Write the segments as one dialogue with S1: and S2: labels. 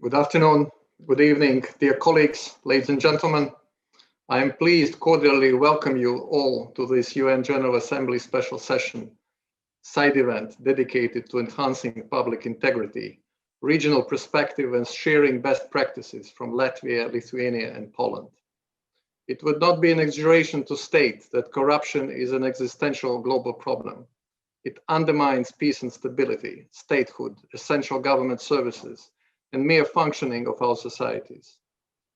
S1: Good afternoon, good evening, dear colleagues, ladies and gentlemen. I am pleased to cordially welcome you all to this UN General Assembly special session, side event dedicated to enhancing public integrity, regional perspective and sharing best practices from Latvia, Lithuania and Poland. It would not be an exaggeration to state that corruption is an existential global problem. It undermines peace and stability, statehood, essential government services, and mere functioning of our societies.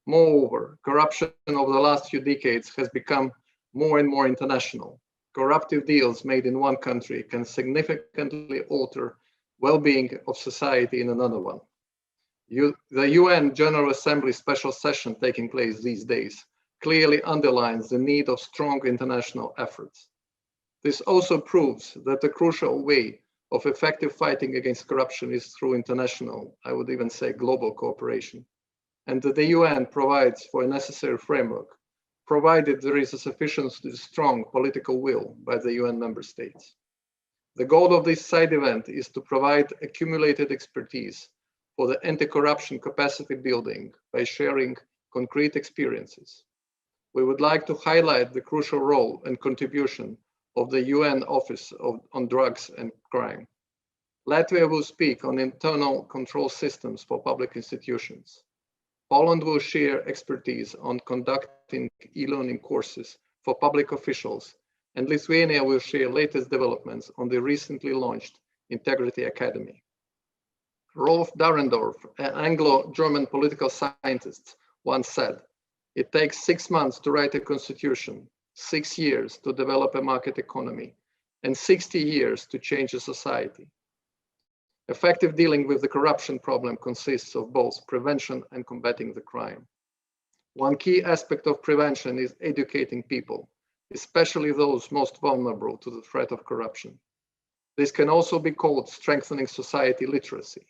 S1: Moreover, corruption over the last few decades has become more and more international. Corruptive deals made in one country can significantly alter well-being of society in another one. The UN General Assembly special session taking place these days clearly underlines the need of strong international efforts. This also proves that the crucial way of effective fighting against corruption is through international, I would even say global cooperation, and that the UN provides for a necessary framework, provided there is a sufficiently strong political will by the UN member states. The goal of this side event is to provide accumulated expertise for the anti-corruption capacity building by sharing concrete experiences. We would like to highlight the crucial role and contribution of the UN Office on Drugs and Crime. Latvia will speak on internal control systems for public institutions. Poland will share expertise on conducting e-learning courses for public officials, and Lithuania will share latest developments on the recently launched Integrity Academy. Rolf Dahrendorf, an Anglo-German political scientist, once said, "It takes 6 months to write a constitution, 6 years to develop a market economy, and 60 years to change a society." Effective dealing with the corruption problem consists of both prevention and combating the crime. One key aspect of prevention is educating people, especially those most vulnerable to the threat of corruption. This can also be called strengthening society literacy.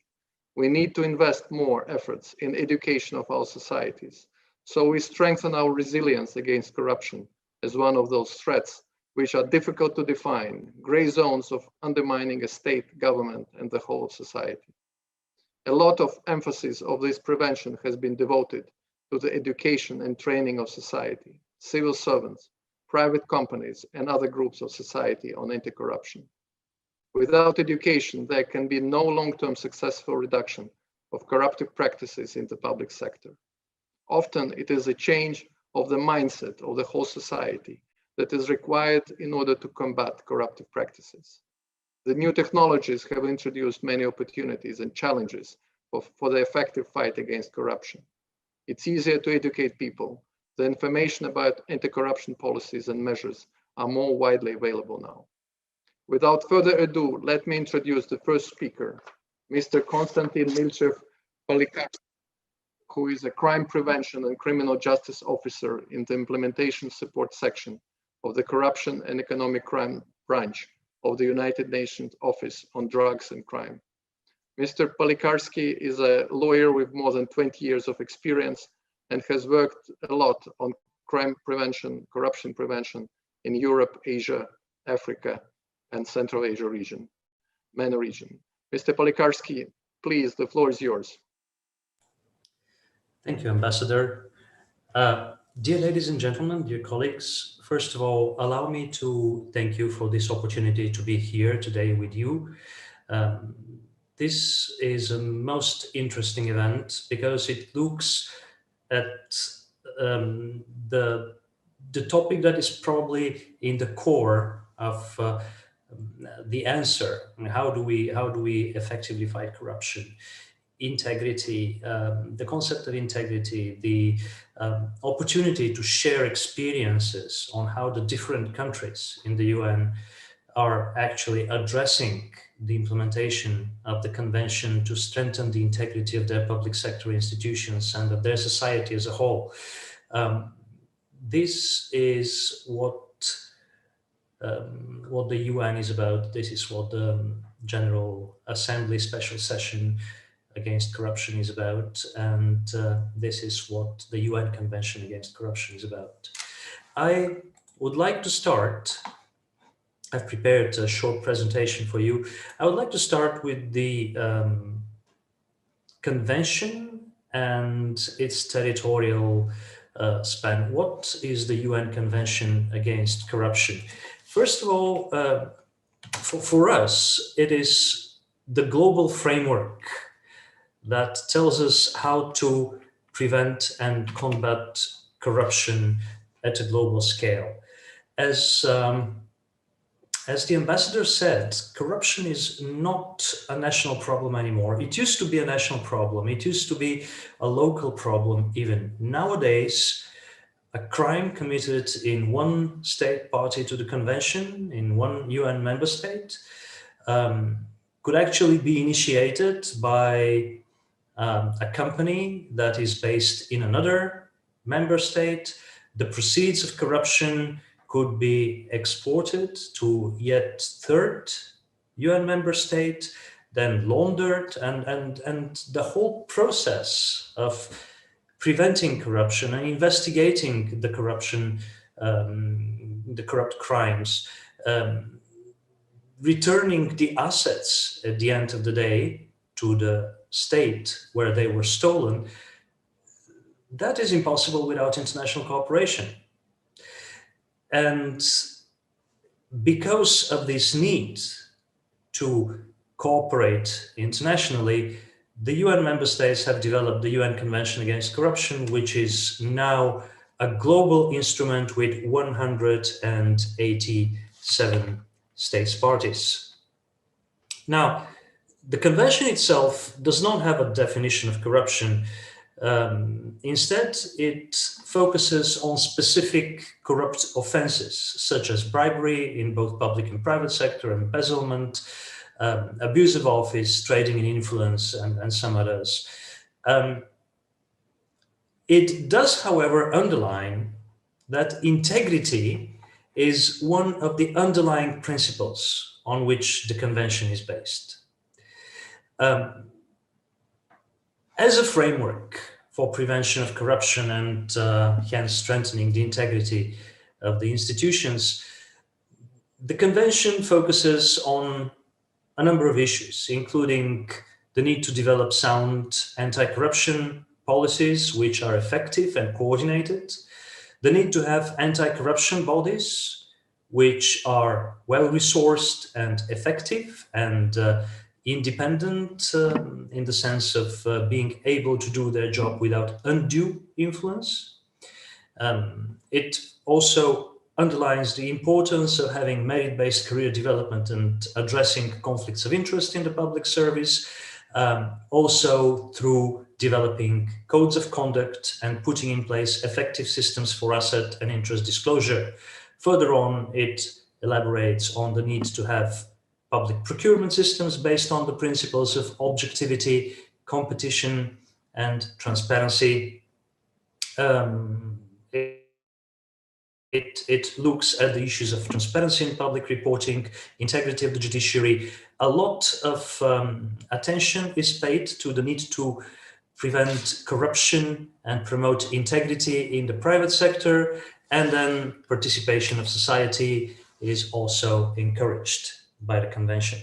S1: We need to invest more efforts in education of our societies, so we strengthen our resilience against corruption as one of those threats which are difficult to define, gray zones of undermining a state, government, and the whole of society. A lot of emphasis of this prevention has been devoted to the education and training of society, civil servants, private companies, and other groups of society on anti-corruption. Without education, there can be no long-term successful reduction of corruptive practices in the public sector. Often it is a change of the mindset of the whole society that is required in order to combat corruptive practices. The new technologies have introduced many opportunities and challenges for the effective fight against corruption. It's easier to educate people. The information about anti-corruption policies and measures are more widely available now. Without further ado, let me introduce the first speaker, Mr. Konstantin Milchev-Polikarski, who is a crime prevention and criminal justice officer in the implementation support section of the Corruption and Economic Crime branch of the United Nations Office on Drugs and Crime. Mr. Polikarski is a lawyer with more than 20 years of experience and has worked a lot on crime prevention, corruption prevention in Europe, Asia, Africa, and Central Asia region, MENA region. Mr. Polikarski, please, the floor is yours.
S2: Thank you, Ambassador. Dear ladies and gentlemen, dear colleagues, first of all, allow me to thank you for this opportunity to be here today with you. This is a most interesting event because it looks at the topic that is probably in the core of the answer. How do we effectively fight corruption? Integrity, the concept of integrity, the opportunity to share experiences on how the different countries in the UN are actually addressing the implementation of the convention to strengthen the integrity of their public sector institutions and of their society as a whole. This is what the UN is about. This is what the General Assembly Special Session Against Corruption is about, and this is what the UN Convention Against Corruption is about. I would like to start, I've prepared a short presentation for you. I would like to start with the convention and its territorial span. What is the UN Convention Against Corruption? First of all, for us, it is the global framework that tells us how to prevent and combat corruption at a global scale. As the ambassador said, corruption is not a national problem anymore. It used to be a national problem. It used to be a local problem even. Nowadays, a crime committed in one state party to the convention, in one UN member state, could actually be initiated by a company that is based in another member state. The proceeds of corruption could be exported to yet third UN member state, then laundered, and the whole process of preventing corruption and investigating the corruption, the corrupt crimes, returning the assets at the end of the day to the state where they were stolen, that is impossible without international cooperation. And because of this need to cooperate internationally, the UN member states have developed the UN Convention Against Corruption, which is now a global instrument with 187 states parties. Now, the convention itself does not have a definition of corruption. Instead, it focuses on specific corrupt offenses, such as bribery in both public and private sector, embezzlement, abuse of office, trading in influence, and some others. It does, however, underline that integrity is one of the underlying principles on which the convention is based. As a framework for prevention of corruption and hence strengthening the integrity of the institutions, the convention focuses on a number of issues, including the need to develop sound anti-corruption policies which are effective and coordinated, the need to have anti-corruption bodies which are well-resourced and effective and independent in the sense of being able to do their job without undue influence. It also underlines the importance of having merit-based career development and addressing conflicts of interest in the public service, also through developing codes of conduct and putting in place effective systems for asset and interest disclosure. Further on, it elaborates on the need to have public procurement systems based on the principles of objectivity, competition, and transparency. It looks at the issues of transparency in public reporting, integrity of the judiciary. A lot of attention is paid to the need to prevent corruption and promote integrity in the private sector, and then participation of society is also encouraged by the convention.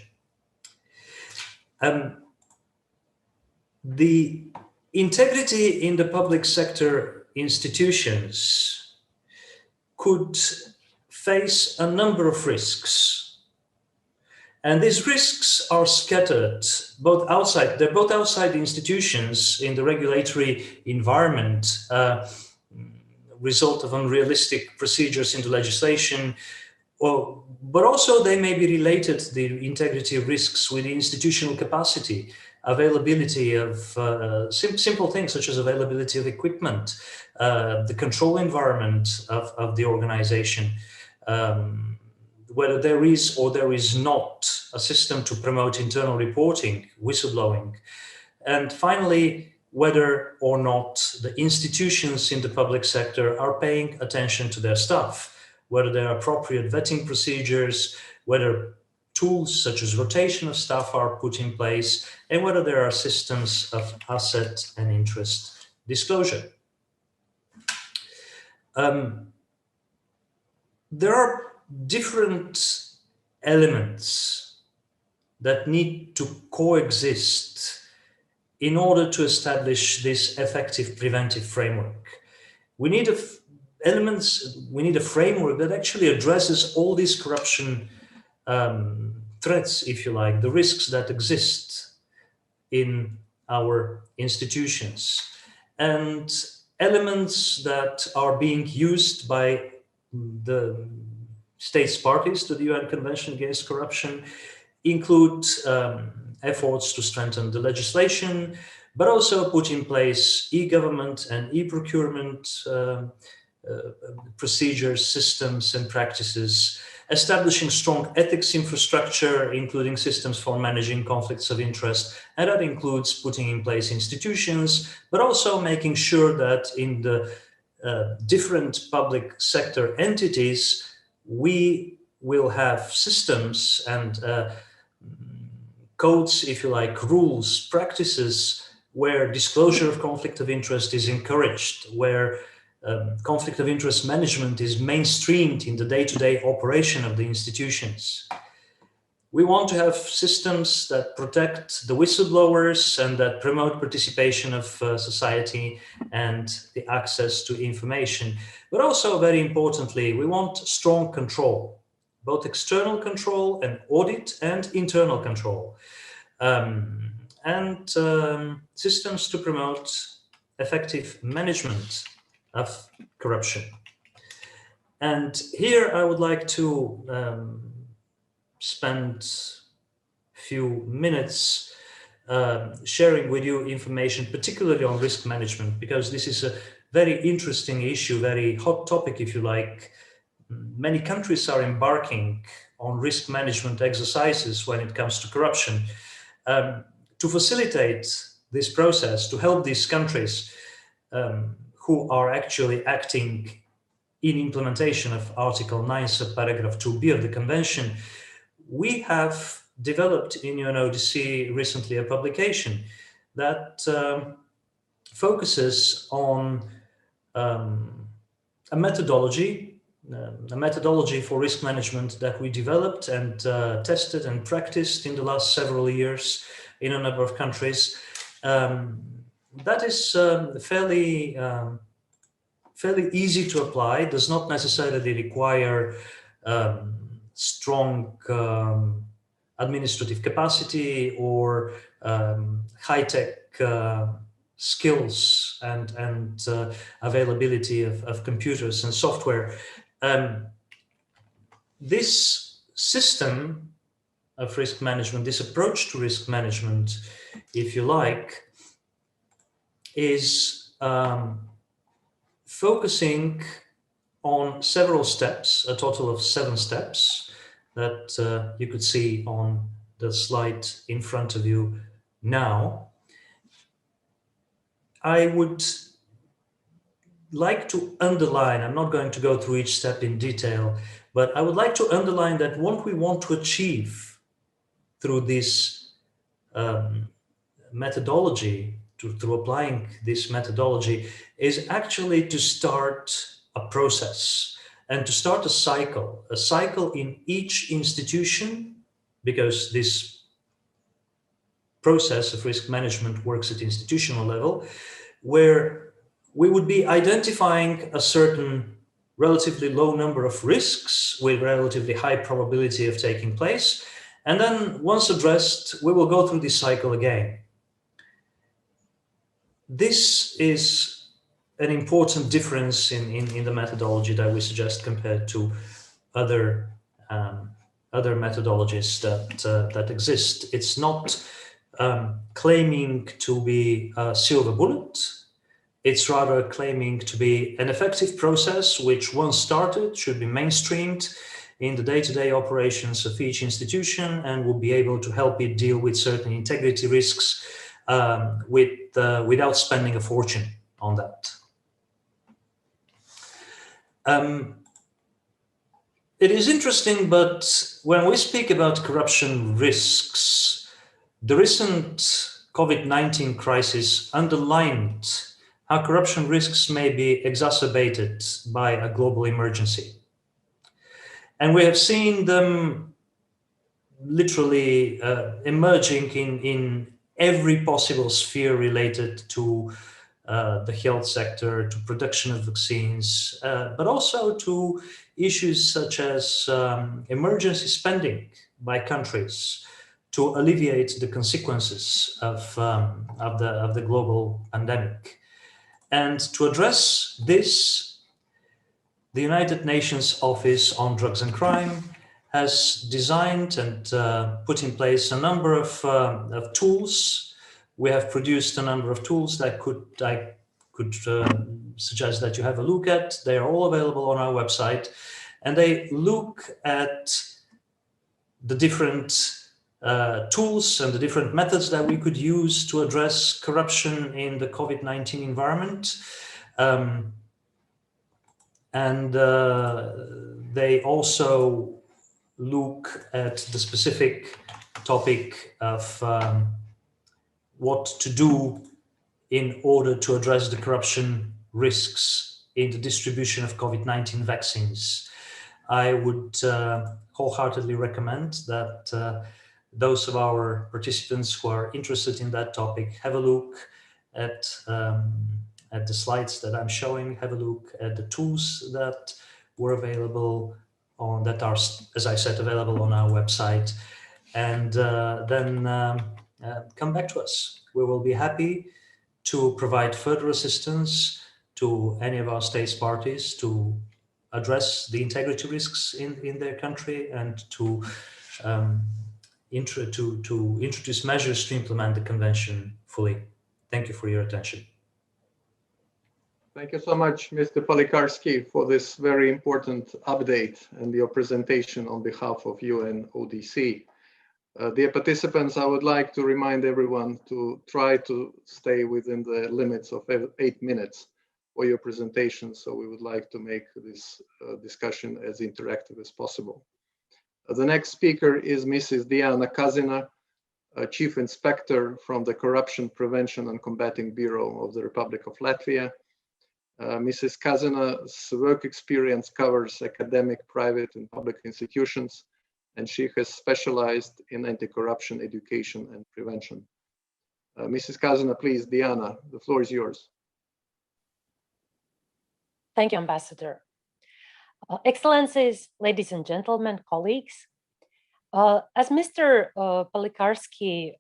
S2: The integrity in the public sector institutions could face a number of risks. And these risks are scattered both outside, they're both outside the institutions in the regulatory environment, result of unrealistic procedures in the legislation, but also they may be related to the integrity risks with the institutional capacity, availability of simple things such as availability of equipment, the control environment of the organization, whether there is or there is not a system to promote internal reporting, whistleblowing, and finally, whether or not the institutions in the public sector are paying attention to their staff, whether there are appropriate vetting procedures, whether tools such as rotation of staff are put in place, and whether there are systems of asset and interest disclosure. There are different elements that need to coexist in order to establish this effective preventive framework. We need we need a framework that actually addresses all these corruption threats, if you like, the risks that exist in our institutions, and elements that are being used by the states parties to the UN Convention Against Corruption include efforts to strengthen the legislation, but also put in place e-government and e-procurement procedures, systems, and practices, establishing strong ethics infrastructure, including systems for managing conflicts of interest, and that includes putting in place institutions, but also making sure that in the different public sector entities, we will have systems and codes, if you like, rules, practices, where disclosure of conflict of interest is encouraged, where conflict of interest management is mainstreamed in the day-to-day operation of the institutions. We want to have systems that protect the whistleblowers and that promote participation of society and the access to information. But also, very importantly, we want strong control, both external control and audit and internal control, and systems to promote effective management of corruption. And here I would like to spend a few minutes sharing with you information, particularly on risk management, because this is a very interesting issue, very hot topic, if you like. Many countries are embarking on risk management exercises when it comes to corruption. To facilitate this process, to help these countries who are actually acting in implementation of Article 9, subparagraph 2b of the Convention, we have developed in UNODC recently a publication that focuses on a methodology for risk management that we developed and tested and practiced in the last several years in a number of countries. That is fairly easy to apply, does not necessarily require strong administrative capacity or high-tech skills and availability of computers and software. This system of risk management, this approach to risk management, if you like, is focusing on several steps, a total of 7 steps that you could see on the slide in front of you now. I would like to underline, I'm not going to go through each step in detail, but I would like to underline that what we want to achieve through this methodology, through applying this methodology, is actually to start a process and to start a cycle in each institution, because this process of risk management works at institutional level, where we would be identifying a certain relatively low number of risks with relatively high probability of taking place. And then once addressed, we will go through this cycle again. This is an important difference in the methodology that we suggest compared to other methodologies that exist. It's not claiming to be a silver bullet. It's rather claiming to be an effective process which, once started, should be mainstreamed in the day-to-day operations of each institution and will be able to help it deal with certain integrity risks without spending a fortune on that. It is interesting, but when we speak about corruption risks, the recent COVID-19 crisis underlined how corruption risks may be exacerbated by a global emergency. And we have seen them literally emerging in every possible sphere related to the health sector, to production of vaccines, but also to issues such as emergency spending by countries to alleviate the consequences of the global pandemic. And to address this, the United Nations Office on Drugs and Crime has designed and put in place a number of tools. We have produced a number of tools that I could suggest that you have a look at. They are all available on our website, and they look at the different tools and the different methods that we could use to address corruption in the COVID-19 environment. And they also look at the specific topic of what to do in order to address the corruption risks in the distribution of COVID-19 vaccines. I would wholeheartedly recommend that those of our participants who are interested in that topic have a look at the slides that I'm showing, have a look at the tools that were available that are, as I said, available on our website, and then come back to us. We will be happy to provide further assistance to any of our states parties to address the integrity risks in their country and to introduce measures to implement the convention fully. Thank you for your attention.
S1: Thank you so much, Mr. Polikarski, for this very important update and your presentation on behalf of UNODC. Dear participants, I would like to remind everyone to try to stay within the limits of 8 minutes for your presentation. So we would like to make this discussion as interactive as possible. The next speaker is Mrs. Diana Kazina, Chief Inspector from the Corruption Prevention and Combating Bureau of the Republic of Latvia. Mrs. Kazina's work experience covers academic, private, and public institutions, and she has specialized in anti-corruption education and prevention. Mrs. Kazina, please, Diana, the floor is yours.
S3: Thank you, Ambassador. Excellencies, ladies and gentlemen, colleagues, as Mr. Polikarski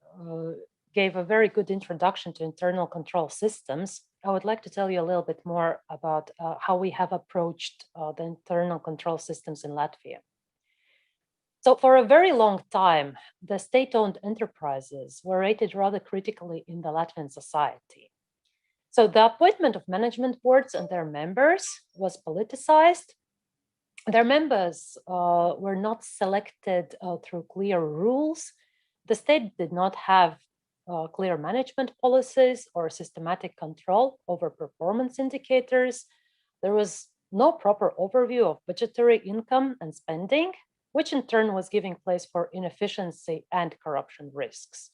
S3: gave a very good introduction to internal control systems, I would like to tell you a little bit more about how we have approached the internal control systems in Latvia. So for a very long time, the state-owned enterprises were rated rather critically in the Latvian society. So the appointment of management boards and their members was politicized. Their members were not selected through clear rules. The state did not have clear management policies or systematic control over performance indicators. There was no proper overview of budgetary income and spending, which in turn was giving place for inefficiency and corruption risks.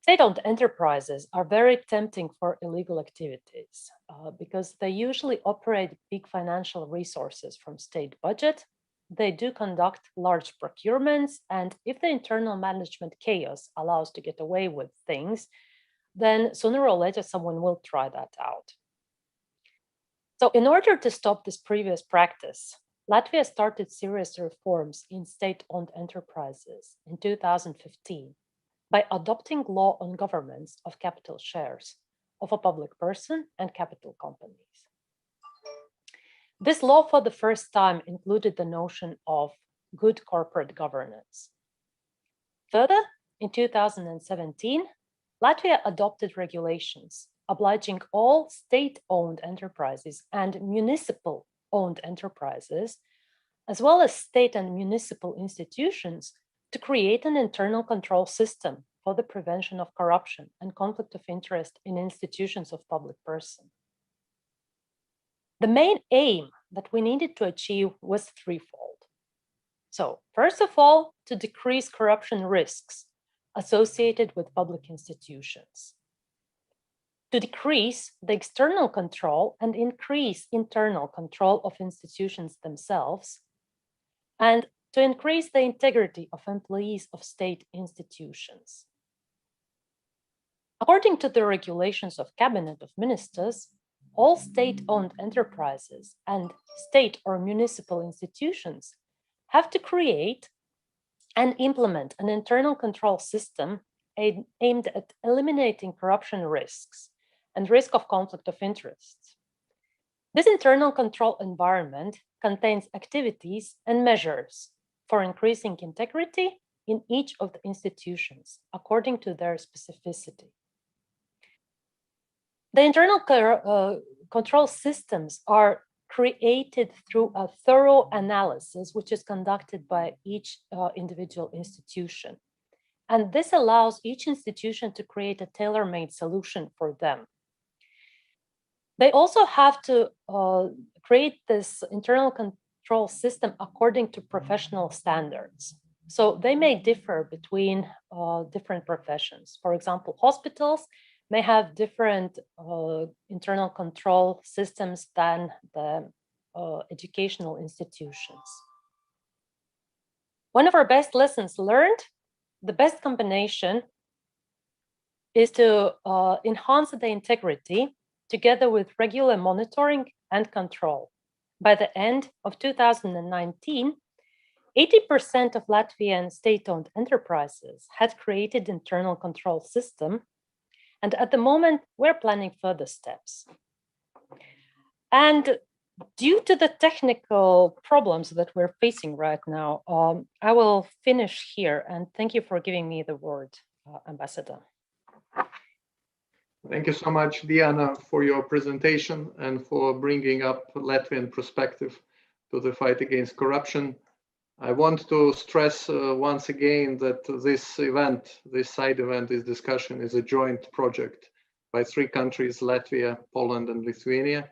S3: State-owned enterprises are very tempting for illegal activities because they usually operate big financial resources from state budget. They do conduct large procurements, and if the internal management chaos allows to get away with things, then sooner or later someone will try that out. So in order to stop this previous practice, Latvia started serious reforms in state-owned enterprises in 2015 by adopting law on governance of capital shares of a public person and capital companies. This law for the first time included the notion of good corporate governance. Further, in 2017, Latvia adopted regulations obliging all state-owned enterprises and municipal-owned enterprises, as well as state and municipal institutions, to create an internal control system for the prevention of corruption and conflict of interest in institutions of public person. The main aim that we needed to achieve was threefold. So, first of all, to decrease corruption risks associated with public institutions, to decrease the external control and increase internal control of institutions themselves, and to increase the integrity of employees of state institutions. According to the regulations of Cabinet of Ministers, all state-owned enterprises and state or municipal institutions have to create and implement an internal control system aimed at eliminating corruption risks and risk of conflict of interests. This internal control environment contains activities and measures for increasing integrity in each of the institutions according to their specificity. The internal control systems are created through a thorough analysis, which is conducted by each individual institution. And this allows each institution to create a tailor-made solution for them. They also have to create this internal control system according to professional standards. So they may differ between different professions. For example, hospitals may have different internal control systems than the educational institutions. One of our best lessons learned, the best combination is to enhance the integrity together with regular monitoring and control. By the end of 2019, 80% of Latvian state-owned enterprises had created internal control system. And at the moment, we're planning further steps. And due to the technical problems that we're facing right now, I will finish here. And thank you for giving me the word, Ambassador.
S1: Thank you so much, Diana, for your presentation and for bringing up Latvian perspective to the fight against corruption. I want to stress once again that this event, this side event, this discussion is a joint project by 3 countries, Latvia, Poland, and Lithuania.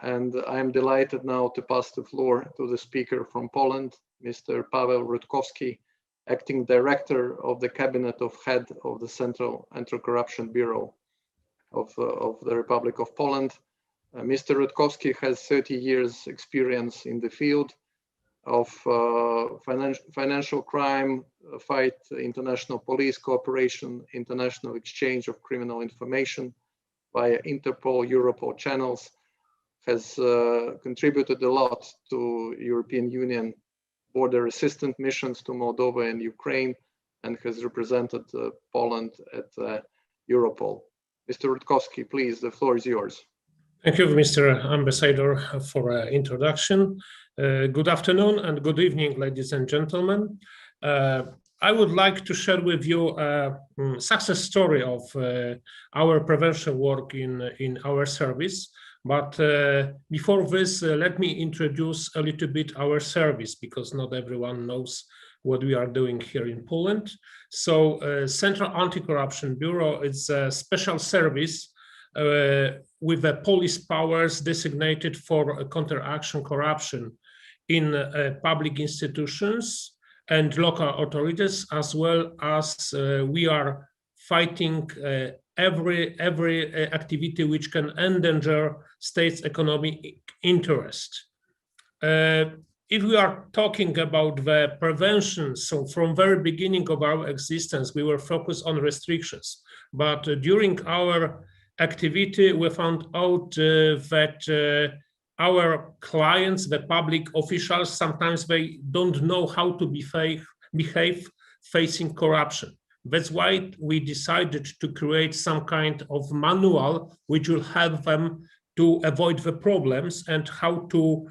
S1: And I'm delighted now to pass the floor to the speaker from Poland, Mr. Pavel Rutkowski, Acting Director of the Cabinet of Head of the Central Anti-Corruption Bureau of the Republic of Poland. Mr. Rutkowski has 30 years experience in the field of financial crime, fight, international police cooperation, international exchange of criminal information via Interpol, Europol channels, has contributed a lot to European Union border assistance missions to Moldova and Ukraine, and has represented Poland at Europol. Mr. Rutkowski, please, the floor is yours.
S4: Thank you, Mr. Ambassador, for introduction. Good afternoon and good evening, ladies and gentlemen. I would like to share with you a success story of our prevention work in our service. But before this, let me introduce a little bit our service, because not everyone knows what we are doing here in Poland. So Central Anti-Corruption Bureau is a special service with the police powers designated for counteraction corruption in public institutions and local authorities, as well as we are fighting every activity which can endanger state's economic interest. If we are talking about the prevention, so from very beginning of our existence, we were focused on restrictions. But during our activity, we found out that our clients, the public officials, sometimes they don't know how to behave facing corruption. That's why we decided to create some kind of manual which will help them to avoid the problems and how to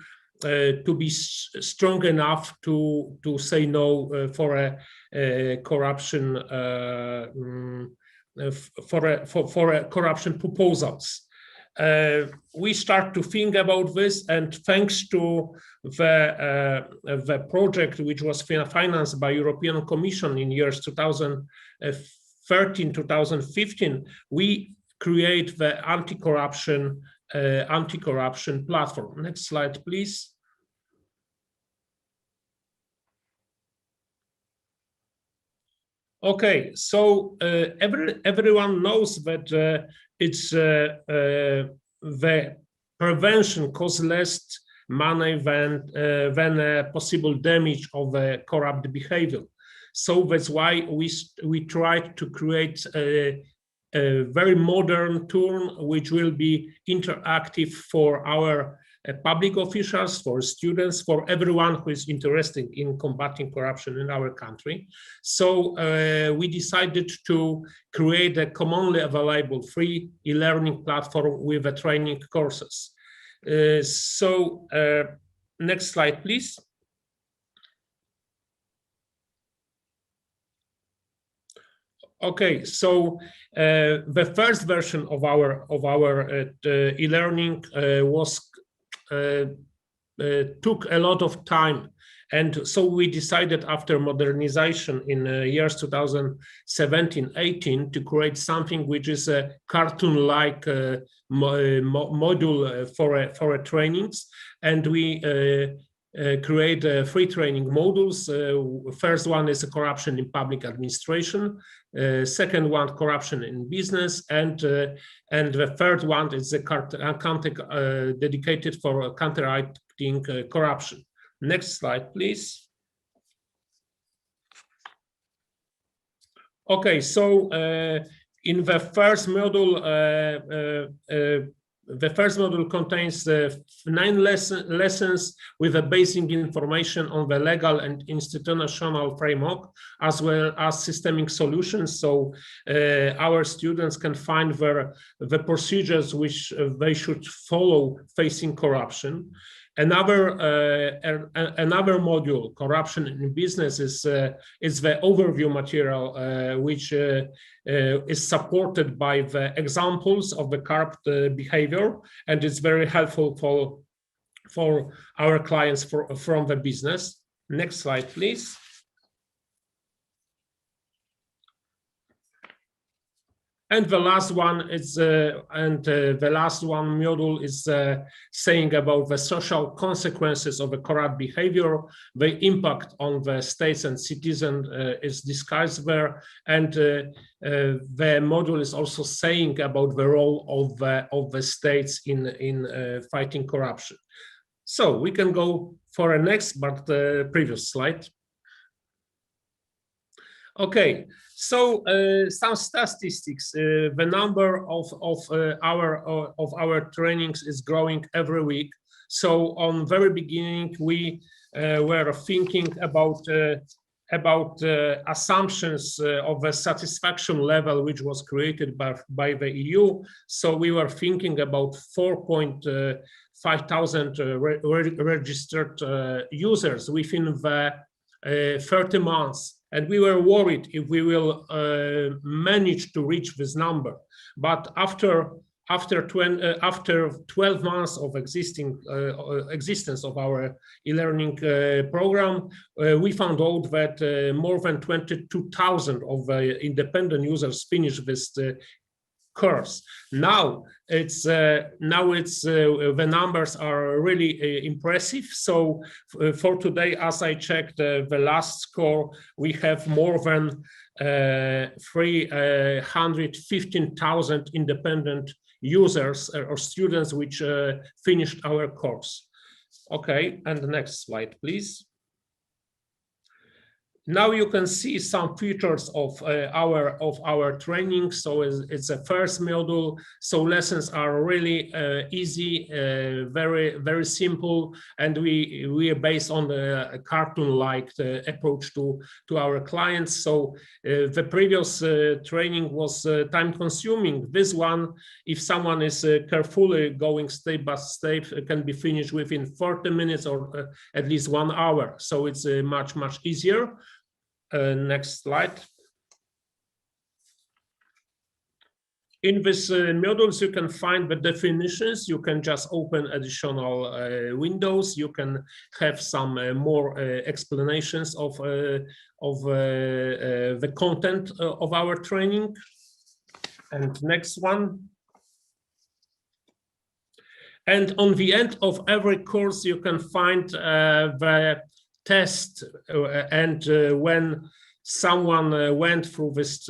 S4: be strong enough to say no for a corruption for corruption proposals. We start to think about this, and thanks to the project which was financed by European Commission in years 2013-2015, we create the anti-corruption platform. Next slide, please. Okay, so everyone knows that it's the prevention costs less money than possible damage of corrupt behavior. So that's why we tried to create a very modern tool which will be interactive for our public officials, for students, for everyone who is interested in combating corruption in our country. So we decided to create a commonly available free e-learning platform with the training courses. Next slide, please. Okay, so the first version of our e-learning took a lot of time, and so we decided after modernization in years 2017-18 to create something which is a cartoon-like module for trainings, and we create free training modules. First one is corruption in public administration. Second one, corruption in business, and the third one is dedicated for counteracting corruption. Next slide, please. Okay, so in the first module, contains 9 lessons with a basic information on the legal and institutional framework, as well as systemic solutions. So our students can find the procedures which they should follow facing corruption. Another module, corruption in business, is the overview material, which is supported by the examples of the corrupt behavior, and it's very helpful for our clients from the business. Next slide, please. And the last one is, module is saying about the social consequences of a corrupt behavior. The impact on the states and citizens is discussed there, and the module is also saying about the role of the states in fighting corruption. So we can go for a next, but the previous slide. Okay. So some statistics. The number of our trainings is growing every week. So on very beginning, we were thinking about assumptions of a satisfaction level which was created by the EU. So we were thinking about 4,500 registered users within the 30 months. And we were worried if we will manage to reach this number. But after 12 months of existence of our e-learning program, we found out that more than 22,000 of independent users finished this course. Now the numbers are really impressive. So for today, as I checked the last score, we have more than 315,000 independent users or students which finished our course. Okay, and the next slide, please. Now you can see some features of our training. So it's a first module. So lessons are really easy, very simple, and we are based on the cartoon-like approach to our clients. So the previous training was time-consuming. This one, if someone is carefully going step by step, can be finished within 40 minutes or at least 1 hour. So it's much easier. Next slide. In this modules, you can find the definitions. You can just open additional windows. You can have some more explanations of the content of our training. And next one. And on the end of every course, you can find the test, and when someone went through this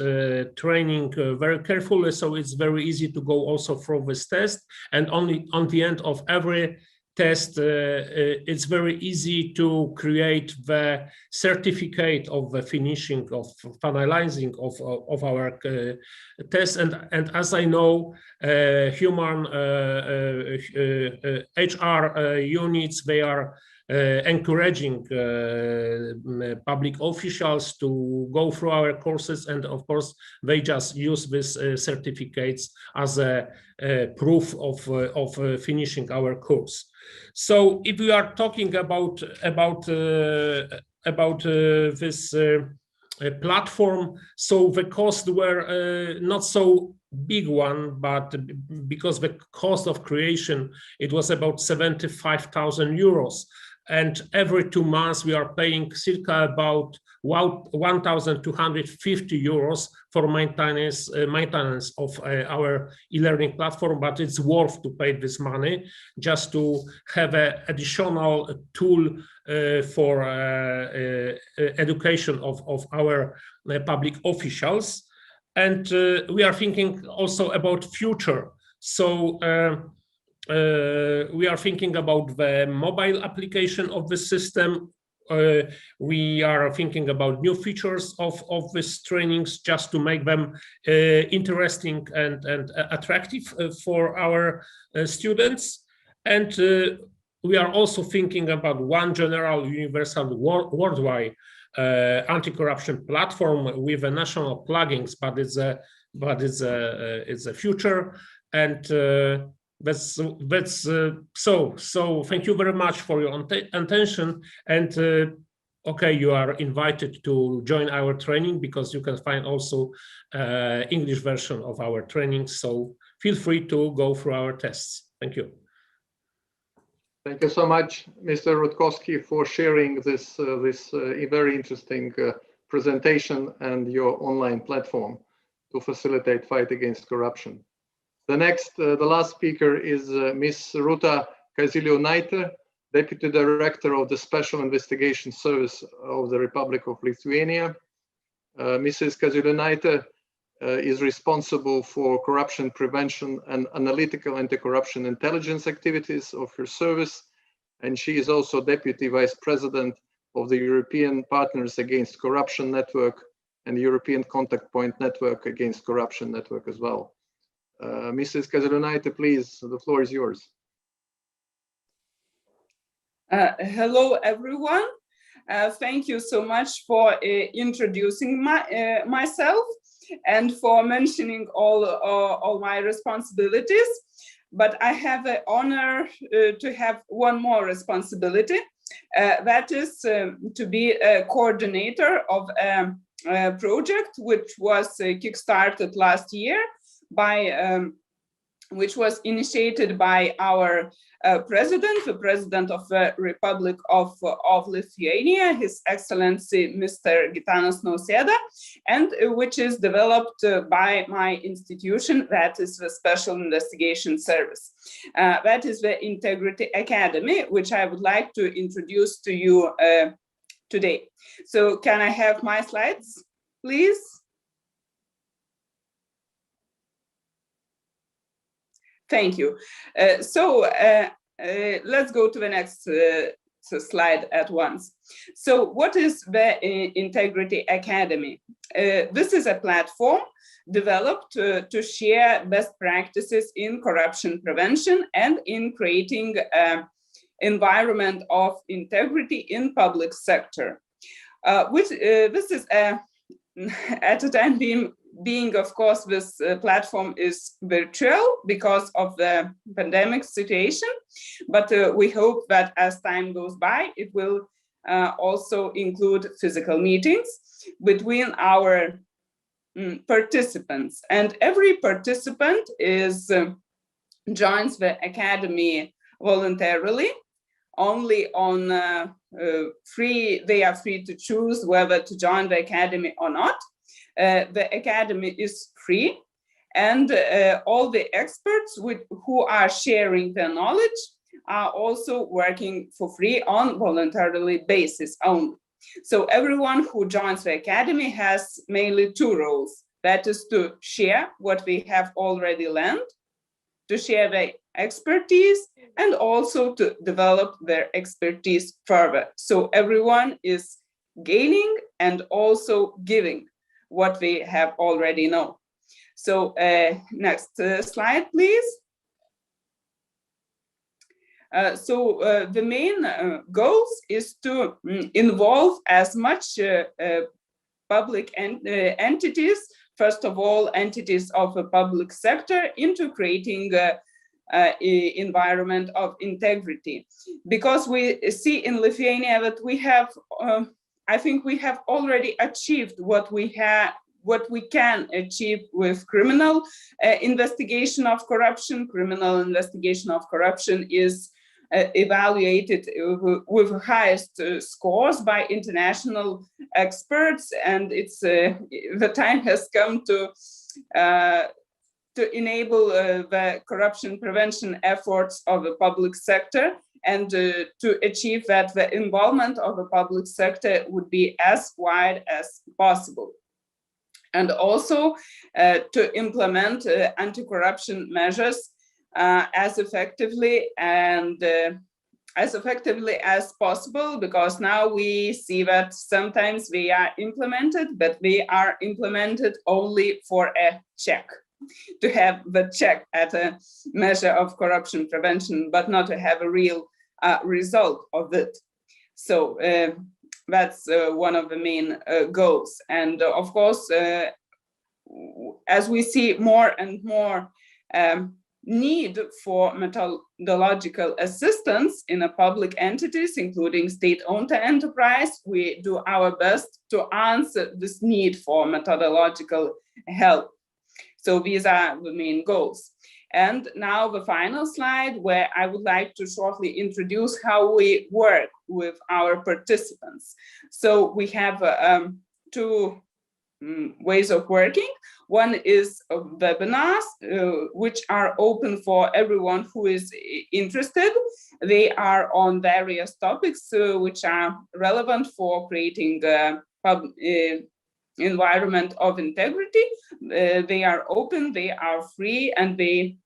S4: training very carefully, so it's very easy to go also through this test. And only on the end of every test, it's very easy to create the certificate of the finishing of finalizing of our test. And as I know, human HR units, they are encouraging public officials to go through our courses, and of course they just use these certificates as a proof of finishing our course. So if we are talking about this platform, so the costs were not so big one, but because the cost of creation, it was about 75,000 euros. And every 2 months we are paying circa about 1,250 euros for maintenance of our e-learning platform, but it's worth to pay this money just to have an additional tool for education of our public officials. And we are thinking also about future. So we are thinking about the mobile application of the system. We are thinking about new features of these trainings just to make them interesting and attractive for our students. And we are also thinking about one general universal worldwide anti-corruption platform with a national plugins, but it's a future. And so thank you very much for your attention. And okay, you are invited to join our training, because you can find also English version of our training. So feel free to go through our tests. Thank you.
S1: Thank you so much, Mr. Rutkowski, for sharing this very interesting presentation and your online platform to facilitate fight against corruption. The last speaker is Ms. Rūta Kaziliūnaitė, Deputy Director of the Special Investigation Service of the Republic of Lithuania. Mrs. Kaziliūnaitė is responsible for corruption prevention and analytical anti-corruption intelligence activities of her service, and she is also Deputy Vice President of the European Partners Against Corruption Network and the European Contact Point Network Against Corruption Network as well. Mrs. Kaziliūnaitė, please, the floor is yours.
S5: Hello, everyone. Thank you so much for introducing myself and for mentioning all my responsibilities. But I have the honor to have one more responsibility. That is to be a coordinator of a project which was kickstarted last year, which was initiated by our president, the President of the Republic of Lithuania, His Excellency Mr. Gitanas Nausėda, and which is developed by my institution, that is the Special Investigation Service. That is the Integrity Academy, which I would like to introduce to you today. So can I have my slides, please? Thank you. Let's go to the next slide at once. So what is the Integrity Academy? This is a platform developed to share best practices in corruption prevention and in creating an environment of integrity in public sector. This is at the time being, of course, this platform is virtual because of the pandemic situation, but we hope that as time goes by, it will also include physical meetings between our participants. And every participant joins the academy voluntarily, only on they are free to choose whether to join the academy or not. The academy is free, and all the experts who are sharing their knowledge are also working for free on voluntarily basis only. So everyone who joins the academy has mainly two roles. That is to share what we have already learned, to share the expertise and also to develop their expertise further. So everyone is gaining and also giving what they have already known. So next slide, please. The main goals is to involve as much public entities, first of all, entities of the public sector, into creating environment of integrity. Because we see in Lithuania that we have, I think we have already achieved what we can achieve with criminal investigation of corruption. Criminal investigation of corruption is evaluated with highest scores by international experts, and it's the time has come to enable the corruption prevention efforts of the public sector, and to achieve that the involvement of the public sector would be as wide as possible. And also to implement anti-corruption measures as effectively as possible, because now we see that sometimes they are implemented, but they are implemented only for a check, to have the check at a measure of corruption prevention, but not to have a real result of it. So that's one of the main goals. And of course, as we see more and more need for methodological assistance in public entities, including state-owned enterprise, we do our best to answer this need for methodological help. So these are the main goals. And now the final slide, where I would like to shortly introduce how we work with our participants. So we have two ways of working. One is webinars, which are open for everyone who is interested. They are on various topics which are relevant for creating environment of integrity. They are open, they are free, and they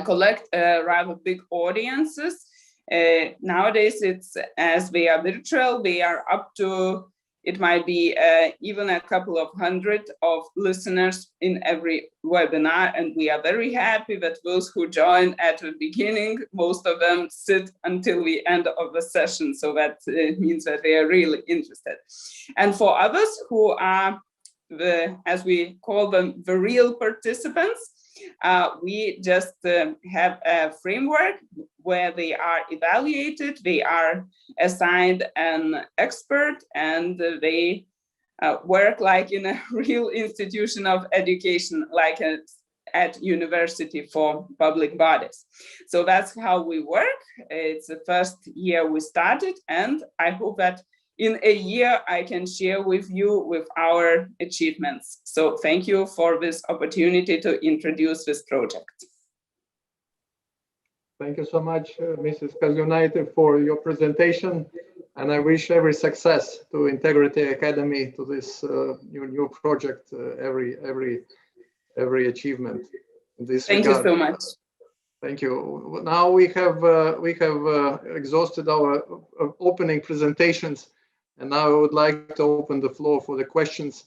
S5: collect rather big audiences. Nowadays, it's as they are virtual, they are up to, it might be even a couple of hundred of listeners in every webinar, and we are very happy that those who join at the beginning, most of them sit until the end of the session, so that means that they are really interested. And for others who are as we call them, the real participants, we just have a framework where they are evaluated, they are assigned an expert, and they work like in a real institution of education, like at university for public bodies. So that's how we work. It's the first year we started, and I hope that in a year I can share with you with our achievements. So thank you for this opportunity to introduce this project.
S1: Thank you so much, Mrs. Kazionaite, for your presentation, and I wish every success to Integrity Academy, to this new project, every achievement in this
S5: Thank
S1: regard.
S5: you so much.
S1: Thank you. Now we have exhausted our opening presentations, and now I would like to open the floor for the questions.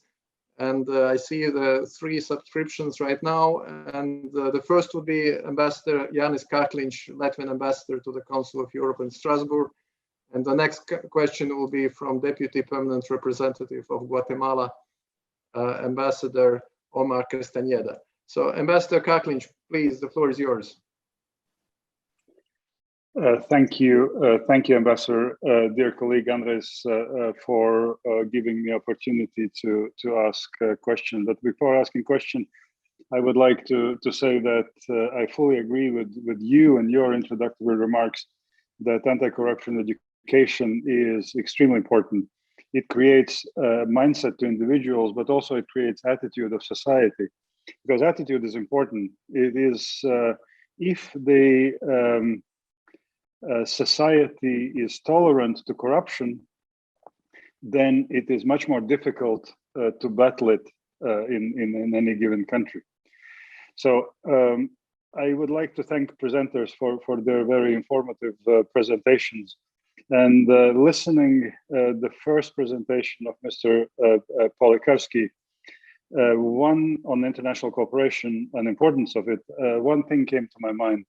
S1: And I see the 3 subscriptions right now. And the first would be Ambassador Jānis Kārkliņš, Latvian Ambassador to the Council of Europe in Strasbourg. And the next question will be from Deputy Permanent Representative of Guatemala, Ambassador Omar Castañeda. So Ambassador Kārkliņš, please, the floor is yours.
S6: Thank you, Ambassador, dear colleague Andres, for giving me opportunity to ask a question. But before asking question, I would like to say that I fully agree with you and your introductory remarks that anti-corruption education is extremely important. It creates a mindset to individuals, but also it creates attitude of society, because attitude is important. It is if the society is tolerant to corruption, then it is much more difficult to battle it in any given country. So I would like to thank presenters for their very informative presentations. And listening the first presentation of Mr. Polikarski, one on international cooperation and importance of it, one thing came to my mind.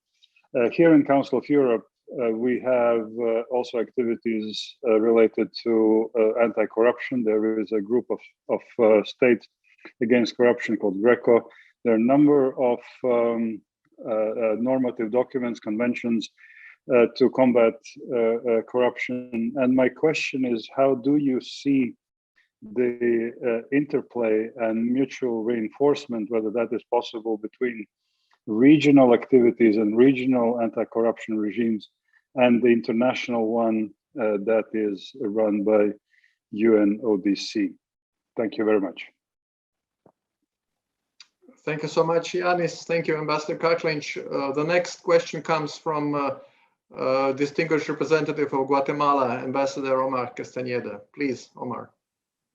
S6: Here in Council of Europe, we have also activities related to anti-corruption. There is a group of states against corruption called GRECO. There are a number of normative documents, conventions to combat corruption. And my question is, how do you see the interplay and mutual reinforcement, whether that is possible between regional activities and regional anti-corruption regimes and the international one that is run by UNODC? Thank you very much.
S1: Thank you so much, Yanis. Thank you, Ambassador Karklinch. The next question comes from distinguished representative of Guatemala, Ambassador Omar Castañeda. Please, Omar.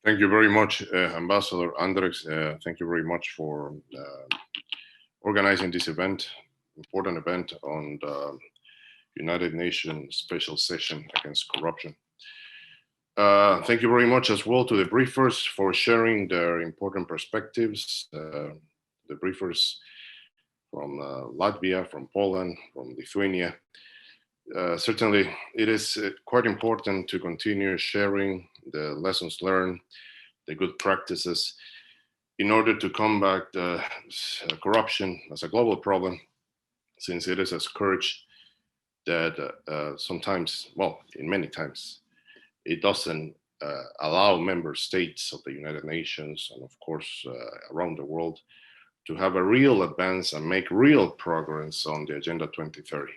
S7: Thank you very much, Ambassador Andres. Thank you very much for organizing this event, important event on the United Nations Special Session Against Corruption. Thank you very much as well to the briefers for sharing their important perspectives. The briefers from Latvia, from Poland, from Lithuania. Certainly, it is quite important to continue sharing the lessons learned, the good practices, in order to combat corruption as a global problem, since it is a scourge that sometimes, well, in many times, it doesn't allow member states of the United Nations and of course around the world to have a real advance and make real progress on the Agenda 2030.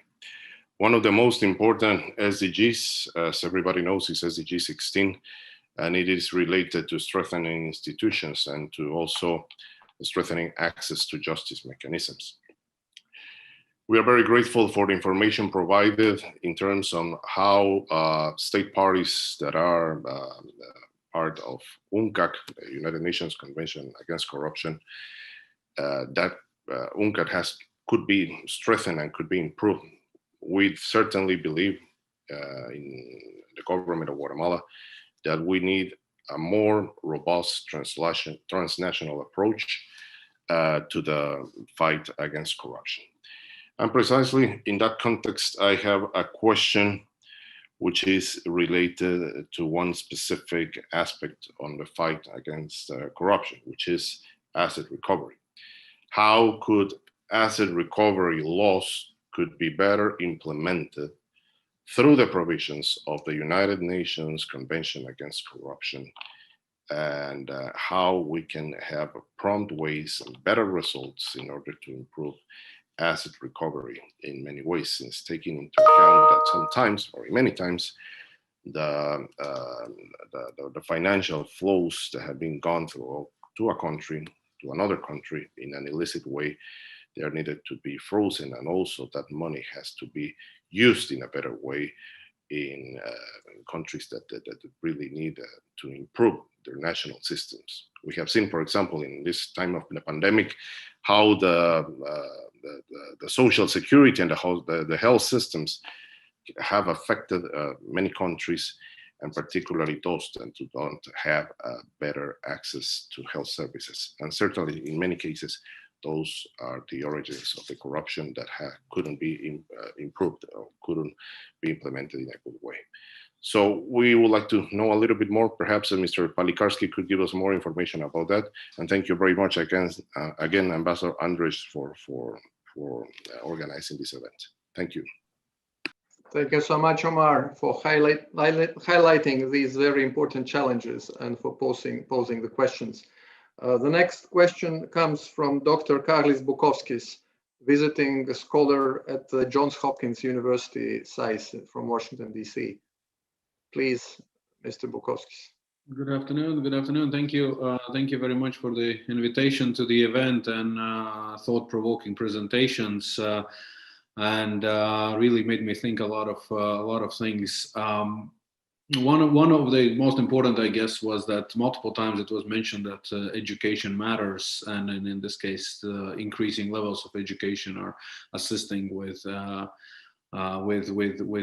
S7: One of the most important SDGs, as everybody knows, is SDG 16, and it is related to strengthening institutions and to also strengthening access to justice mechanisms. We are very grateful for the information provided in terms of how state parties that are part of UNCAC, the United Nations Convention Against Corruption, that UNCAC could be strengthened and could be improved. We certainly believe in the government of Guatemala that we need a more robust transnational approach to the fight against corruption. And precisely in that context, I have a question which is related to one specific aspect on the fight against corruption, which is asset recovery. How could asset recovery laws could be better implemented through the provisions of the United Nations Convention Against Corruption, and how we can have prompt ways and better results in order to improve asset recovery in many ways, since taking into account that sometimes, or many times, the financial flows that have been gone through to a country, to another country in an illicit way, they are needed to be frozen, and also that money has to be used in a better way in countries that really need to improve their national systems. We have seen, for example, in this time of the pandemic, how the social security and the health systems have affected many countries, and particularly those that don't have better access to health services. And certainly, in many cases, those are the origins of the corruption that couldn't be improved or couldn't be implemented in a good way. So we would like to know a little bit more. Perhaps Mr. Polikarski could give us more information about that. And thank you very much again, Ambassador Andres, for organizing this event. Thank you.
S1: Thank you so much, Omar, for highlighting these very important challenges and for posing the questions. The next question comes from Dr. Karlis Bukovskis, visiting scholar at the Johns Hopkins University SAIS from Washington, D.C. Please, Mr. Bukovskis.
S8: Good afternoon. Good afternoon. Thank you. Thank you very much for the invitation to the event and thought-provoking presentations, and really made me think a lot of things. One of the most important, I guess, was that multiple times it was mentioned that education matters, and in this case, increasing levels of education are assisting with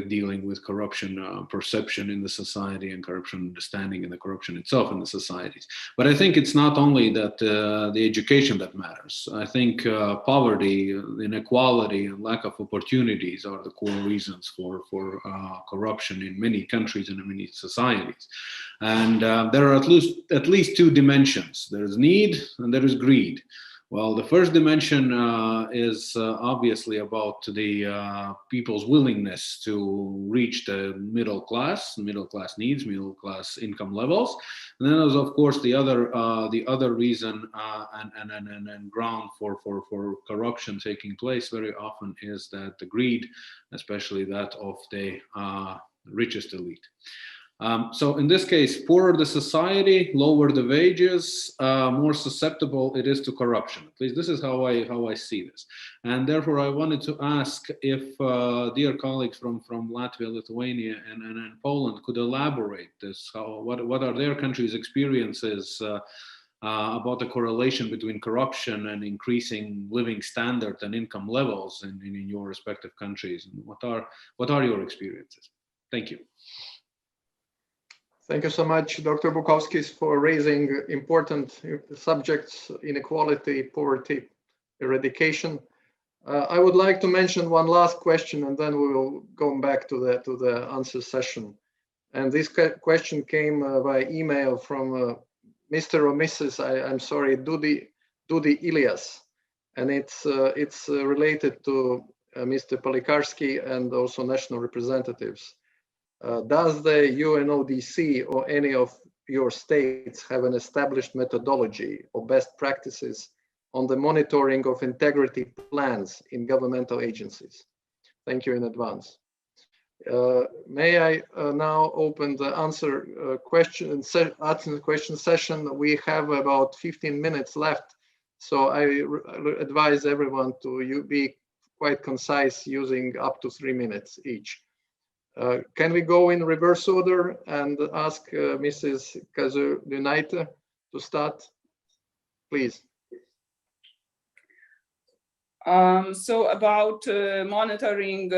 S8: dealing with corruption perception in the society and corruption understanding and the corruption itself in the societies. But I think it's not only that the education that matters. I think poverty, inequality, and lack of opportunities are the core reasons for corruption in many countries and in many societies. And there are at least two dimensions. There is need and there is greed. Well, the first dimension is obviously about the people's willingness to reach the middle class needs, middle class income levels. And then there's, of course, the other reason and ground for corruption taking place very often is that the greed, especially that of the richest elite. So in this case, poorer the society, lower the wages, more susceptible it is to corruption. At least this is how I see this. And therefore, I wanted to ask if dear colleagues from Latvia, Lithuania, and Poland could elaborate this. What are their countries' experiences about the correlation between corruption and increasing living standard and income levels in your respective countries? And what are your experiences? Thank you.
S1: Thank you so much, Dr. Rutkowski, for raising important subjects: inequality, poverty, eradication. I would like to mention one last question, and then we will go back to the answer session. And this question came by email from Mr. or Mrs. I'm sorry, Dudi Ilias, and it's related to Mr. Polikarski and also national representatives. Does the UNODC or any of your states have an established methodology or best practices on the monitoring of integrity plans in governmental agencies? Thank you in advance. May I now open the answer question session? We have about 15 minutes left, so I advise everyone to be quite concise, using up to 3 minutes each. Can we go in reverse order and ask Mrs. Kazulynaite to start, please?
S5: So about monitoring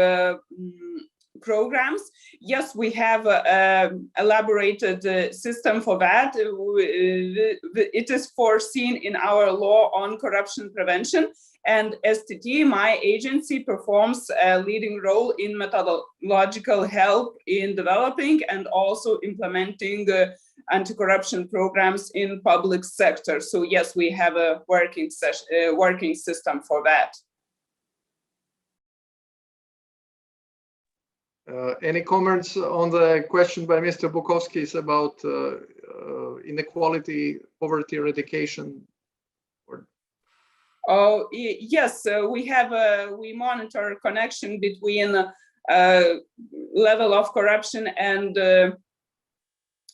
S5: programs, yes, we have an elaborated system for that. It is foreseen in our law on corruption prevention. And STT, my agency, performs a leading role in methodological help in developing and also implementing anti-corruption programs in public sector. So yes, we have a working system for that.
S1: Any comments on the question by Mr. Rutkowski about inequality, poverty eradication?
S5: Oh, yes, we monitor connection between level of corruption and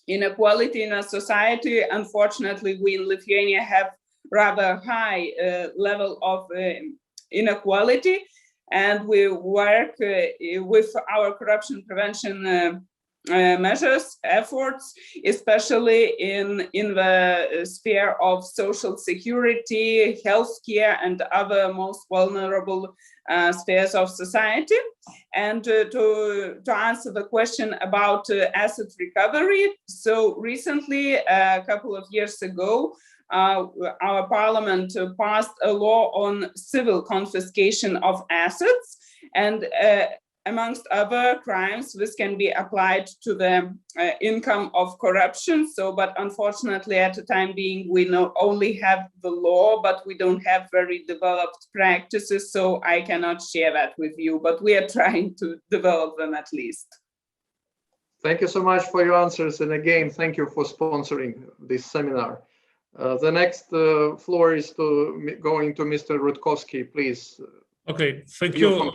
S5: inequality in a society. Unfortunately, we in Lithuania have rather high level of inequality, and we work with our corruption prevention measures, efforts, especially in the sphere of social security, healthcare, and other most vulnerable spheres of society. And to answer the question about asset recovery, so recently, a couple of years ago, our parliament passed a law on civil confiscation of assets, and amongst other crimes, this can be applied to the income of corruption. So, but unfortunately, at the time being, we not only have the law, but we don't have very developed practices. So I cannot share that with you, but we are trying to develop them at least.
S1: Thank you so much for your answers. And again, thank you for sponsoring this seminar. The next floor is going to Mr. Rutkowski, please.
S4: Okay, thank you.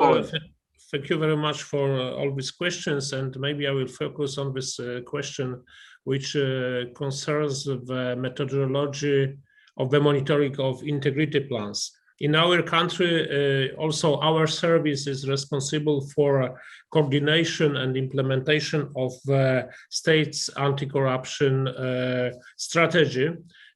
S4: Thank you very much for all these questions, and maybe I will focus on this question which concerns the methodology of the monitoring of integrity plans. in our country, also our service is responsible for coordination and implementation of state's anti-corruption strategy.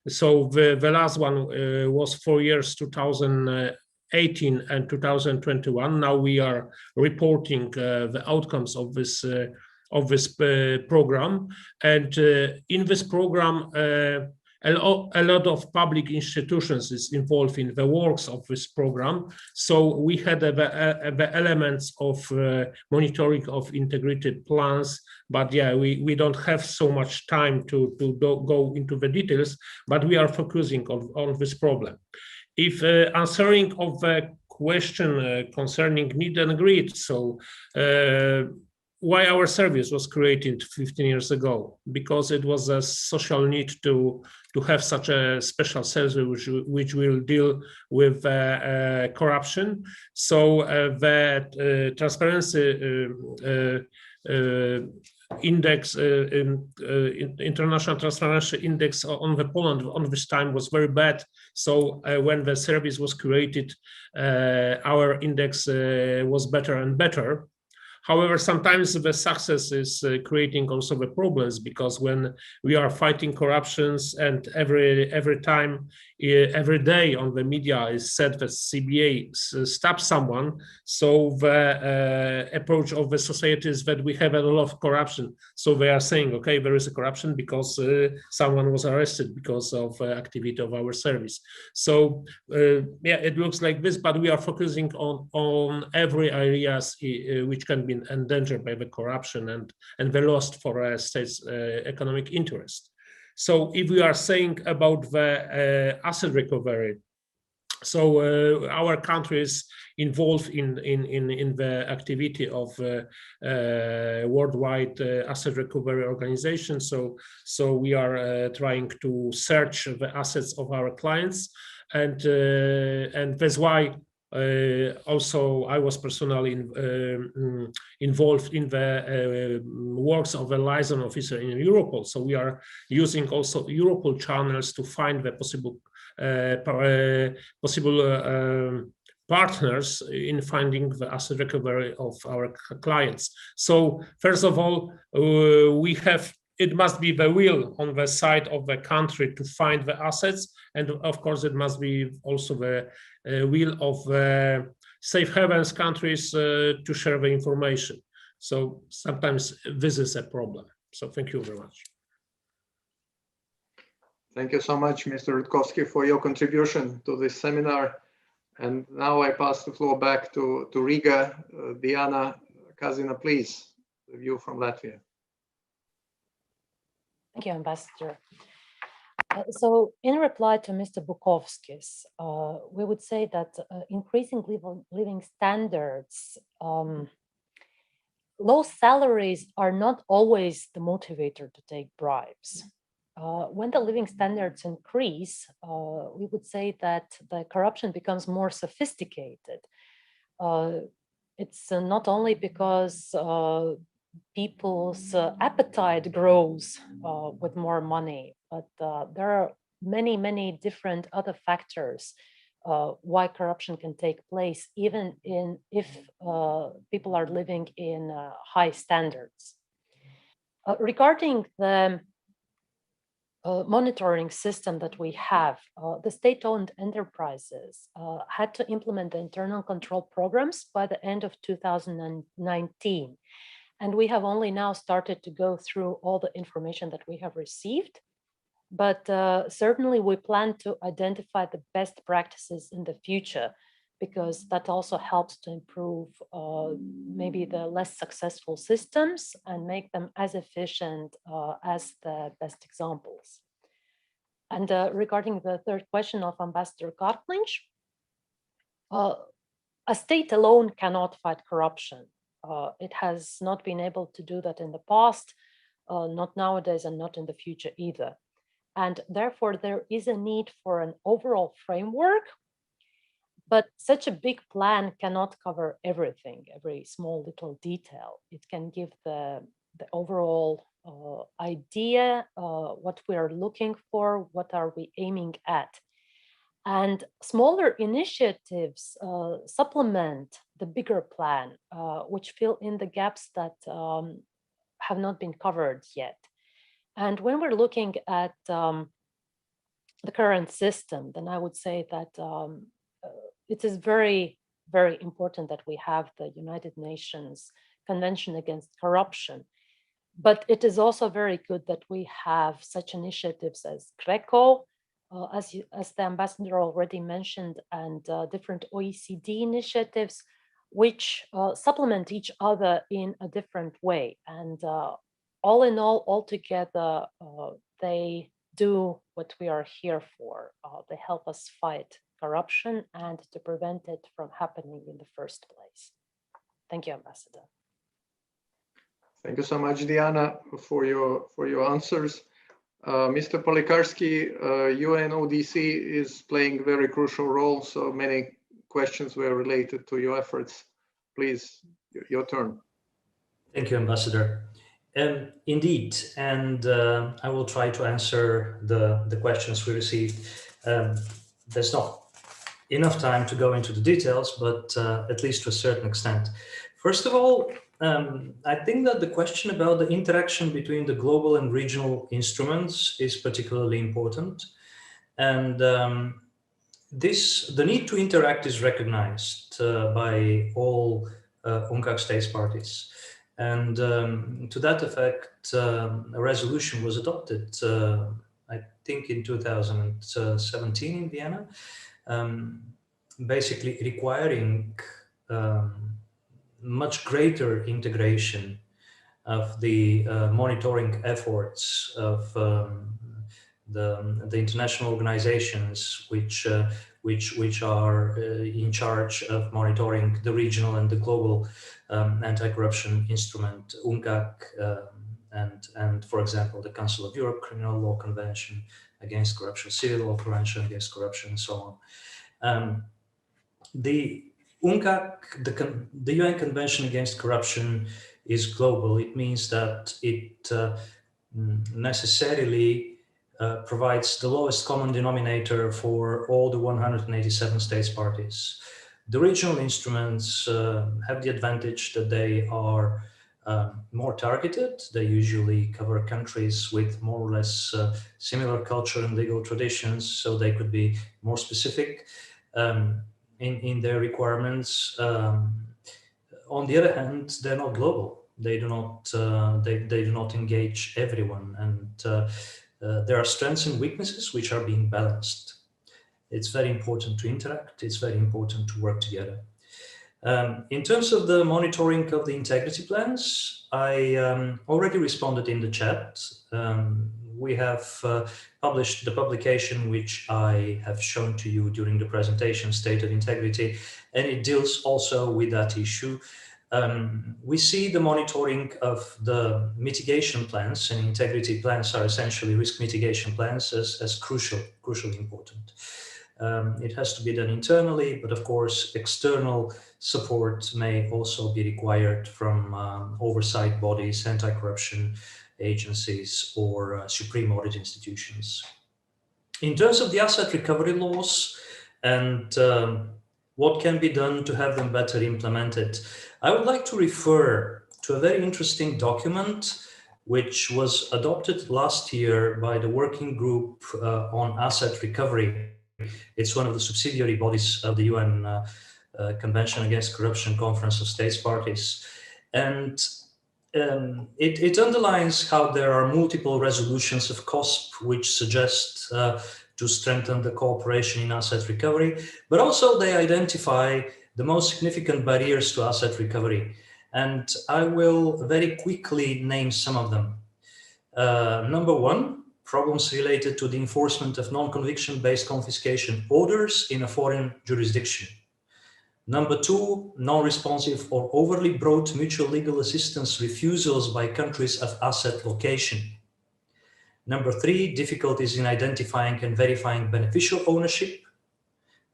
S4: So the last one was 4 years, 2018 and 2021. Now we are reporting the outcomes of this program, and in this program, a lot of public institutions is involved in the works of this program. So we had the elements of monitoring of integrated plans, but yeah, we don't have so much time to go into the details, but we are focusing on this problem. If answering of the question concerning need and greed, so why our service was created 15 years ago? Because it was a social need to have such a special service which will deal with corruption. So the transparency index, international transparency index on the Poland on this time was very bad. So when the service was created, our index was better and better. However, sometimes the success is creating also the problems, because when we are fighting corruptions and every day on the media is said that CBA stops someone, so the approach of the society is that we have a lot of corruption. So they are saying, okay, there is a corruption because someone was arrested because of activity of our service. So yeah, it looks like this, but we are focusing on every areas which can be endangered by the corruption and the loss for a state's economic interest. So if we are saying about the asset recovery, so our country is involved in the activity of worldwide asset recovery organization. So we are trying to search the assets of our clients, and that's why also I was personally involved in the works of a liaison officer in Europol. So we are using also Europol channels to find the possible partners in finding the asset recovery of our clients. So first of all, it must be the will on the side of the country to find the assets, and of course it must be also the will of safe havens countries to share the information. So sometimes this is a problem. So thank you very much.
S1: Thank you so much, Mr. Rutkowski, for your contribution to this seminar. And now I pass the floor back to Riga. Diana Kazina, please, the view from Latvia.
S3: Thank you, Ambassador. So in reply to Mr. Bukovskis, we would say that increasing living standards, low salaries are not always the motivator to take bribes. When the living standards increase, we would say that the corruption becomes more sophisticated. It's not only because people's appetite grows with more money, but there are many, many different other factors why corruption can take place, even if people are living in high standards. Regarding the monitoring system that we have, the state-owned enterprises had to implement the internal control programs by the end of 2019. And we have only now started to go through all the information that we have received. But certainly we plan to identify the best practices in the future, because that also helps to improve maybe the less successful systems and make them as efficient as the best examples. And regarding the third question of Ambassador Karklinch, a state alone cannot fight corruption. It has not been able to do that in the past, not nowadays, and not in the future either. And therefore, there is a need for an overall framework, but such a big plan cannot cover everything, every small little detail. It can give the overall idea, what we are looking for, what are we aiming at. And smaller initiatives supplement the bigger plan, which fill in the gaps that have not been covered yet. And when we're looking at the current system, then I would say that it is very, very important that we have the United Nations Convention Against Corruption. But it is also very good that we have such initiatives as GRECO, as the ambassador already mentioned, and different OECD initiatives, which supplement each other in a different way. And all in all together, they do what we are here for. They help us fight corruption and to prevent it from happening in the first place. Thank you, Ambassador.
S1: Thank you so much, Diana, for your answers. Mr. Polikarski, UNODC is playing a very crucial role, so many questions were related to your efforts. Please, your turn.
S2: Thank you, Ambassador. Indeed, and I will try to answer the questions we received. There's not enough time to go into the details, but at least to a certain extent. First of all, I think that the question about the interaction between the global and regional instruments is particularly important. And the need to interact is recognized by all UNCAC states parties. And to that effect, a resolution was adopted, I think in 2017 in Vienna, basically requiring much greater integration of the monitoring efforts of the international organizations which are in charge of monitoring the regional and the global anti-corruption instrument, UNCAC, and for example, the Council of Europe Criminal Law Convention Against Corruption, Civil Law Convention Against Corruption, and so on. The UNCAC, the UN Convention Against Corruption, is global. It means that it necessarily provides the lowest common denominator for all the 187 states parties. The regional instruments have the advantage that they are more targeted. They usually cover countries with more or less similar culture and legal traditions, so they could be more specific in their requirements. On the other hand, they're not global. They do not they do not engage everyone, and there are strengths and weaknesses which are being balanced. It's very important to interact. It's very important to work together. In terms of the monitoring of the integrity plans, I already responded in the chat. We have published the publication which I have shown to you during the presentation, State of Integrity, and it deals also with that issue. We see the monitoring of the mitigation plans, and integrity plans are essentially risk mitigation plans, as crucially important. It has to be done internally, but of course, external support may also be required from oversight bodies, anti-corruption agencies, or supreme audit institutions. In terms of the asset recovery laws and what can be done to have them better implemented, I would like to refer to a very interesting document which was adopted last year by the working group on asset recovery. It's one of the subsidiary bodies of the UN Convention Against Corruption Conference of States Parties. And it underlines how there are multiple resolutions of COSP which suggest to strengthen the cooperation in asset recovery, but also they identify the most significant barriers to asset recovery. And I will very quickly name some of them. Number one, problems related to the enforcement of non-conviction based confiscation orders in a foreign jurisdiction. Number two, non-responsive or overly broad mutual legal assistance refusals by countries of asset location. Number three, difficulties in identifying and verifying beneficial ownership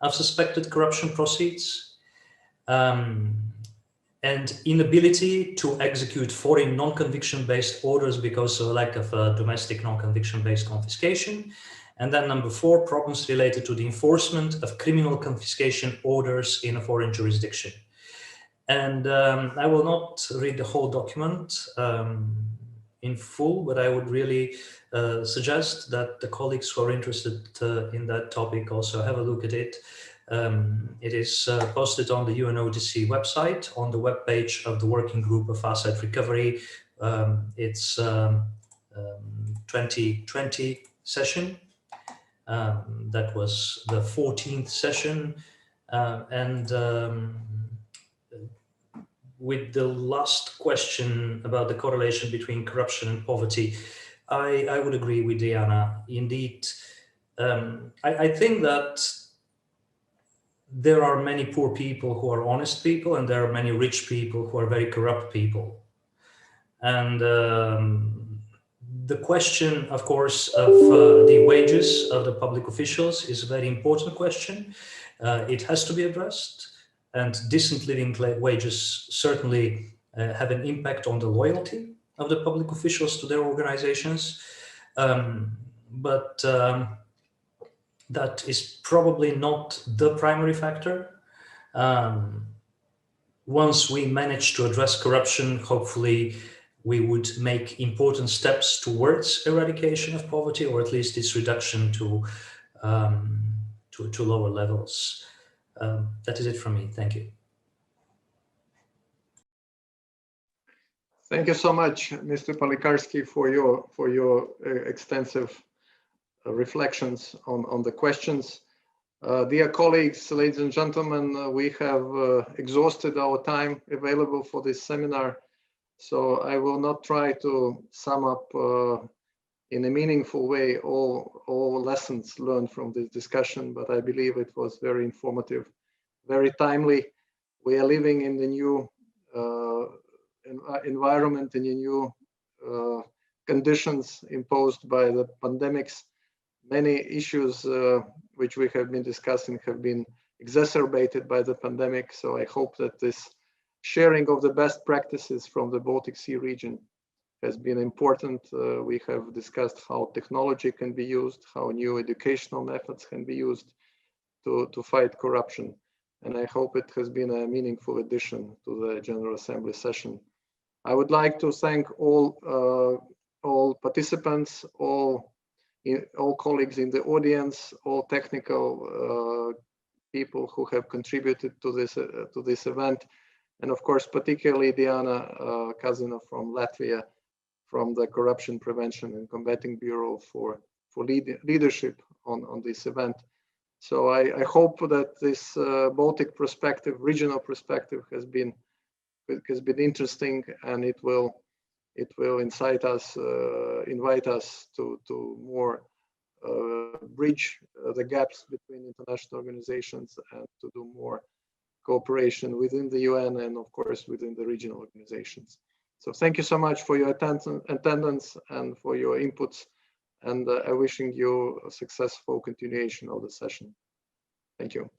S2: of suspected corruption proceeds. And inability to execute foreign non-conviction based orders because of a lack of domestic non-conviction based confiscation. And then number 4, problems related to the enforcement of criminal confiscation orders in a foreign jurisdiction. And I will not read the whole document in full, but I would really suggest that the colleagues who are interested in that topic also have a look at it. It is posted on the UNODC website, on the webpage of the Working Group of Asset Recovery. It's 2020 session. That was the 14th session. With the last question about the correlation between corruption and poverty, I would agree with Diana. Indeed, I think that there are many poor people who are honest people, and there are many rich people who are very corrupt people. And the question, of course, of the wages of the public officials is a very important question. It has to be addressed. And decent living wages certainly have an impact on the loyalty of the public officials to their organizations. But that is probably not the primary factor. Once we manage to address corruption, hopefully we would make important steps towards eradication of poverty, or at least its reduction to lower levels. That is it from me. Thank you.
S1: Thank you so much, Mr. Polikarski, for your extensive reflections on the questions. Dear colleagues, ladies and gentlemen, we have exhausted our time available for this seminar, so I will not try to sum up in a meaningful way all lessons learned from this discussion, but I believe it was very informative, very timely. We are living in the new environment, in the new conditions imposed by the pandemics. Many issues which we have been discussing have been exacerbated by the pandemic, so I hope that this sharing of the best practices from the Baltic Sea region has been important. We have discussed how technology can be used, how new educational methods can be used to fight corruption. And I hope it has been a meaningful addition to the General Assembly session. I would like to thank all participants, all colleagues in the audience, all technical people who have contributed to this event, and of course, particularly Diana Kazina from Latvia, from the Corruption Prevention and Combating Bureau for leadership on this event. So I hope that this Baltic perspective, regional perspective, has been interesting, and it will invite us to more bridge the gaps between international organizations and to do more cooperation within the UN and of course within the regional organizations. So thank you so much for your attendance and for your inputs, and I'm wishing you a successful continuation of the session. Thank you.